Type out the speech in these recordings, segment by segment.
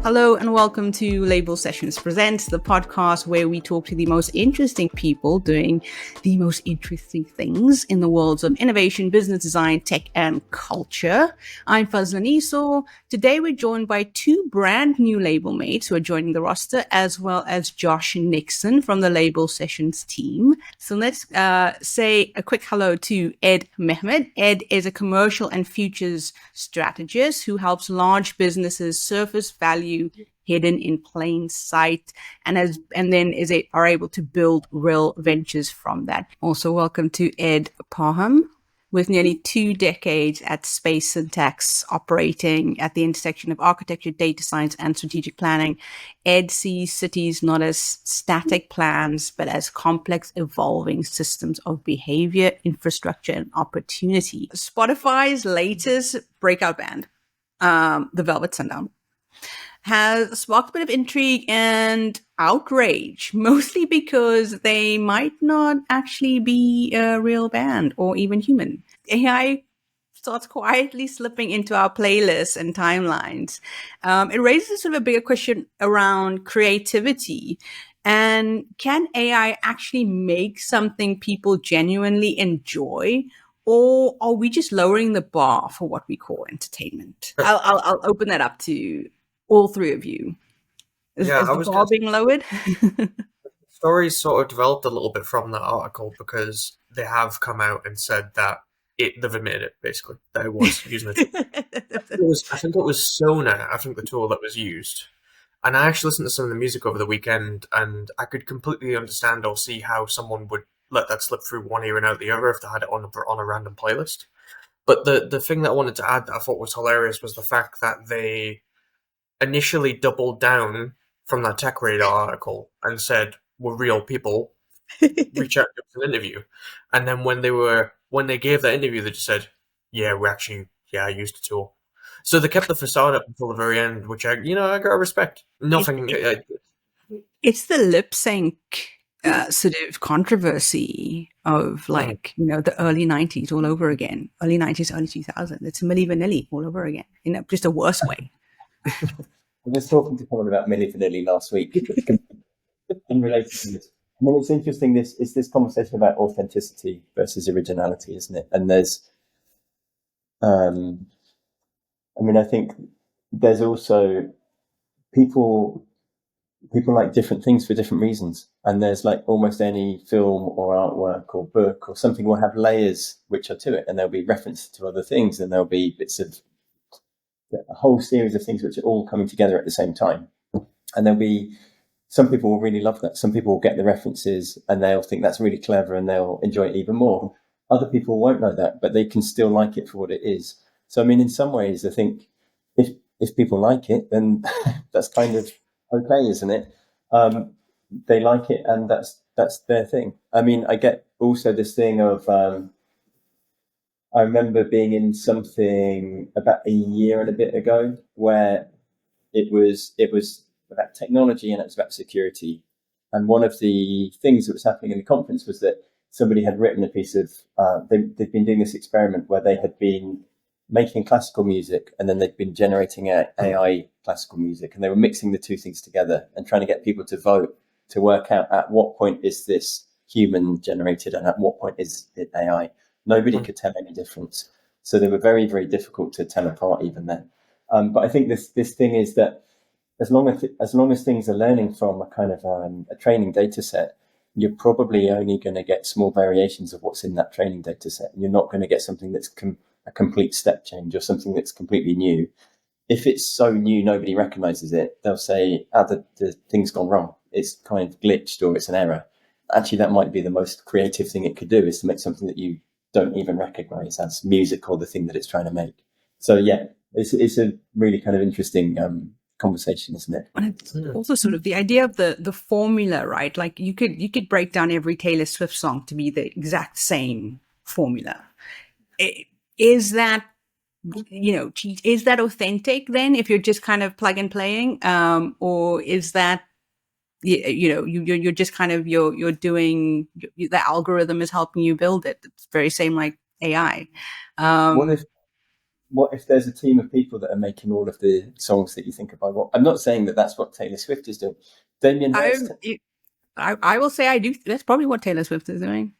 Hello and welcome to Label Sessions Presents, the podcast where we talk to the most interesting people doing the most interesting things in the worlds of innovation, business design, tech, and culture. I'm Fuzlin Esau. Today we're joined by two brand new label mates who are joining the roster, as well as Josh Nixon from the Label Sessions team. So let's say a quick hello to Ed Mehmed. Ed is a commercial and futures strategist who helps large businesses surface value hidden in plain sight, and are able to build real ventures from that. Also, welcome to Ed Parham. With nearly 2 decades at Space Syntax, operating at the intersection of architecture, data science, and strategic planning, Ed sees cities not as static plans, but as complex, evolving systems of behavior, infrastructure, and opportunity. Spotify's latest breakout band, The Velvet Sundown, has sparked a bit of intrigue and outrage, mostly because they might not actually be a real band or even human. AI starts quietly slipping into our playlists and timelines. It raises sort of a bigger question around creativity. And can AI actually make something people genuinely enjoy? Or are we just lowering the bar for what we call entertainment? I'll open that up to all three of you. Is I the was bar going to being lowered? stories sort of developed a little bit from that article because they have come out and said that they've admitted it basically that it was using a tool. I think it was Sona, I think the tool that was used. And I actually listened to some of the music over the weekend, and I could completely understand or see how someone would let that slip through one ear and out the other if they had it on a random playlist. But the thing that I wanted to add that I thought was hilarious was the fact that they initially doubled down from that Tech Radar article and said, "We're real people. Reach out to us an interview." And then when they gave that interview, they just said, "Yeah, I used a tool." So they kept the facade up until the very end, which I gotta respect. Nothing. It's the lip sync sort of controversy of the early 90s all over again. Early 90s, early 2000s. It's Milli Vanilli all over again in just a worse way. I was talking to someone about Milli Vanilli last week in relation to this. I mean, it's interesting. It's this conversation about authenticity versus originality, isn't it? And I think there's also people like different things for different reasons. And there's like almost any film or artwork or book or something will have layers which are to it, and there'll be reference to other things, and there'll be bits of a whole series of things which are all coming together at the same time. And there'll be some people will really love that. Some people will get the references and they'll think that's really clever and they'll enjoy it even more. Other people won't know that, but they can still like it for what it is. So, I mean, in some ways, I think if people like it, then that's kind of okay, isn't it? They like it, and that's their thing. I mean, I get also this thing of I remember being in something about a year and a bit ago where it was about technology and it was about security. And one of the things that was happening in the conference was that somebody had written a piece of, they'd been doing this experiment where they had been making classical music and then they'd been generating AI classical music, and they were mixing the two things together and trying to get people to vote to work out at what point is this human generated and at what point is it AI. Nobody could tell any difference. So they were very, very difficult to tell apart even then. But I think this thing is that as long as things are learning from a kind of a training data set, you're probably only going to get small variations of what's in that training data set. You're not going to get something that's a complete step change or something that's completely new. If it's so new nobody recognizes it, they'll say, the thing's gone wrong. It's kind of glitched or it's an error. Actually, that might be the most creative thing it could do, is to make something that you don't even recognize as music or the thing that it's trying to make. So yeah, it's a really kind of interesting conversation, isn't it? And it's also sort of the idea of the formula, right? Like you could break down every Taylor Swift song to be the exact same formula. Is that is that authentic then, if you're just kind of plug and playing, or is that you're just kind of you're doing the algorithm is helping you build it? It's very same like AI. What what if there's a team of people that are making all of the songs that you think about? Well, I'm not saying that that's what Taylor Swift is doing. Damien Hirst. I will say I do. That's probably what Taylor Swift is doing.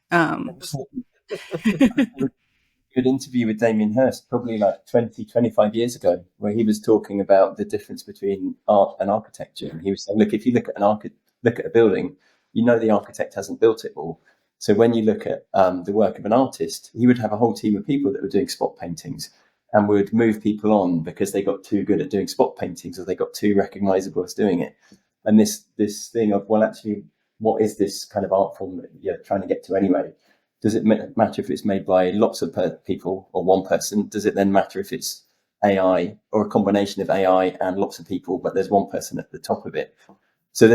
Good interview with Damien Hirst probably like 20, 25 years ago, where he was talking about the difference between art and architecture. And he was saying, look, if you look at a building, you know the architect hasn't built it all. So when you look at the work of an artist, he would have a whole team of people that were doing spot paintings and would move people on because they got too good at doing spot paintings or they got too recognizable as doing it. And this thing of, well, actually, what is this kind of art form that you're trying to get to anyway? Does it matter if it's made by lots of people or one person? Does it then matter if it's AI or a combination of AI and lots of people, but there's one person at the top of it? So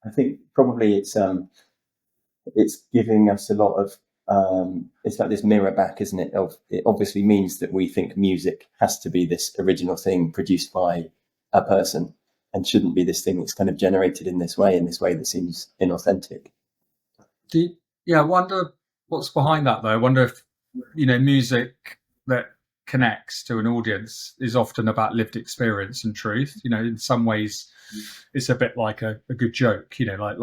I think probably it's giving us a lot of, it's like this mirror back, isn't it? It obviously means that we think music has to be this original thing produced by a person and shouldn't be this thing that's kind of generated in this way that seems inauthentic. I wonder what's behind that, though. I wonder if, music that connects to an audience is often about lived experience and truth. In some ways, it's a bit like a good joke. Like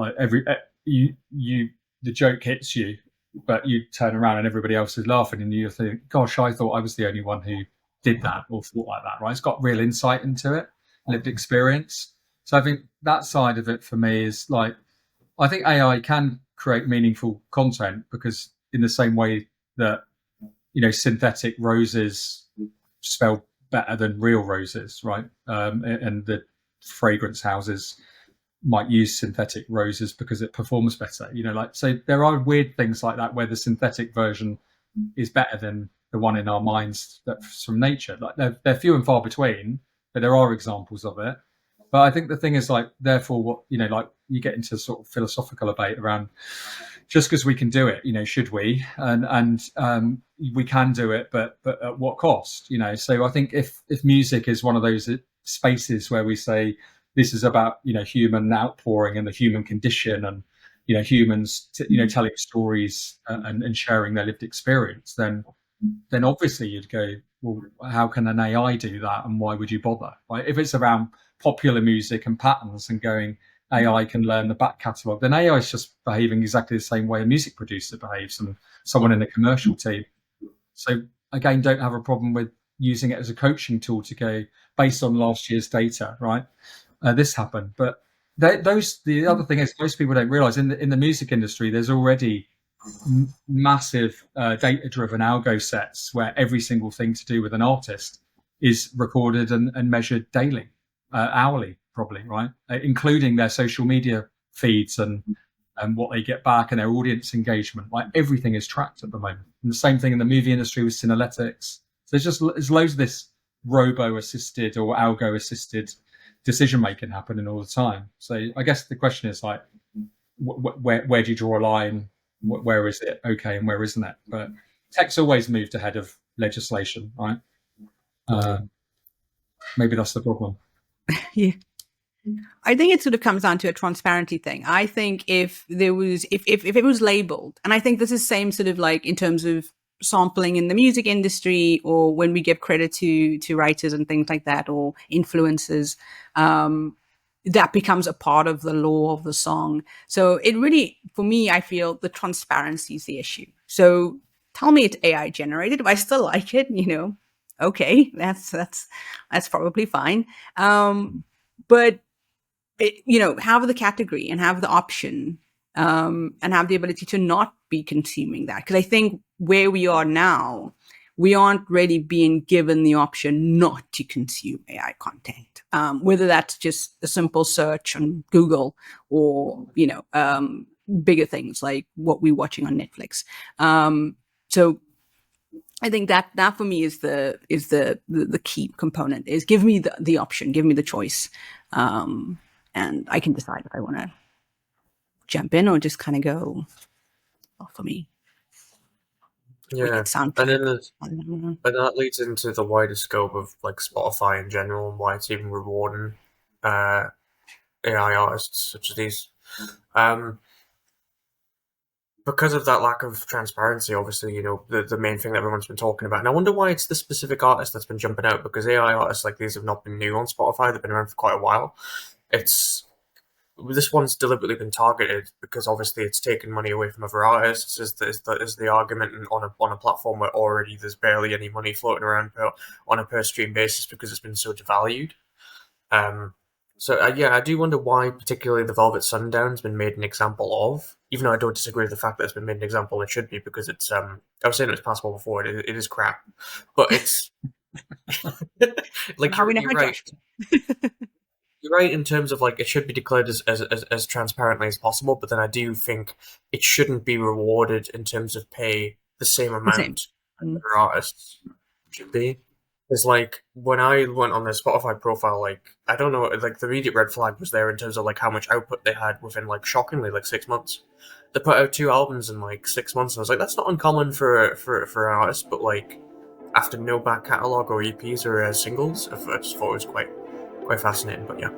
the joke hits you, but you turn around and everybody else is laughing, and you think, "Gosh, I thought I was the only one who did that or thought like that." Right? It's got real insight into it, lived experience. So I think that side of it for me is like, I think AI can create meaningful content because in the same way that, synthetic roses spell better than real roses, right? And the fragrance houses might use synthetic roses because it performs better, so there are weird things like that where the synthetic version is better than the one in our minds that's from nature. Like they're few and far between, but there are examples of it. But I think the thing is, like, therefore, what, like you get into sort of philosophical debate around just because we can do it, should we? And we can do it, but at what cost? So I think if music is one of those spaces where we say this is about, human outpouring and the human condition and, humans, telling stories and sharing their lived experience, then obviously you'd go, well, how can an AI do that, and why would you bother? Right? If it's around popular music and patterns and going, AI can learn the back catalogue, then AI is just behaving exactly the same way a music producer behaves and someone in a commercial team. So again, don't have a problem with using it as a coaching tool to go, based on last year's data, right? This happened. But the other thing is, most people don't realise in the music industry, there's already massive data-driven algo sets where every single thing to do with an artist is recorded and measured daily, hourly, probably, right? Including their social media feeds and what they get back and their audience engagement. Like, everything is tracked at the moment. And the same thing in the movie industry with Synalytics. So there's loads of this robo-assisted or algo-assisted decision-making happening all the time. So I guess the question is, like, where do you draw a line? Where is it okay and where isn't it? But tech's always moved ahead of legislation, right? Maybe that's the problem. Yeah. I think it sort of comes down to a transparency thing. I think if it was labeled, and I think this is same sort of like in terms of sampling in the music industry, or when we give credit to writers and things like that, or influencers, that becomes a part of the law of the song. So it really, for me, I feel the transparency is the issue. So tell me it's AI generated. If I still like it, okay, that's probably fine. But have the category and have the option, and have the ability to not be consuming that. Because I think where we are now, we aren't really being given the option not to consume AI content. Whether that's just a simple search on Google or, bigger things like what we're watching on Netflix. So I think that for me is the key component, is give me the option, give me the choice. And I can decide if I want to jump in or just kind of go, for me. Yeah, and then and that leads into the wider scope of like Spotify in general and why it's even rewarding AI artists such as these. because of that lack of transparency, obviously, you know, the main thing that everyone's been talking about. And I wonder why it's the specific artist that's been jumping out, because AI artists like these have not been new on Spotify. They've been around for quite a while. This one's deliberately been targeted because obviously it's taken money away from other artists, is the argument, and on a platform where already there's barely any money floating around on a per stream basis because it's been so devalued. Yeah, I do wonder why particularly the Velvet Sundown's been made an example of, even though I don't disagree with the fact that it's been made an example. It should be, because it's I was saying it was passable before. It is crap, but it's like How we know you're how right. You're right in terms of like it should be declared as transparently as possible, but then I do think it shouldn't be rewarded in terms of pay the same amount as other artists should be. It's like when I went on their Spotify profile, like I don't know, like the immediate red flag was there in terms of like how much output they had within like shockingly like 6 months. They put out 2 albums in like 6 months, and I was like, that's not uncommon for an artist, but like after no back catalogue or EPs or singles, I just thought it was quite fascinating. But yeah.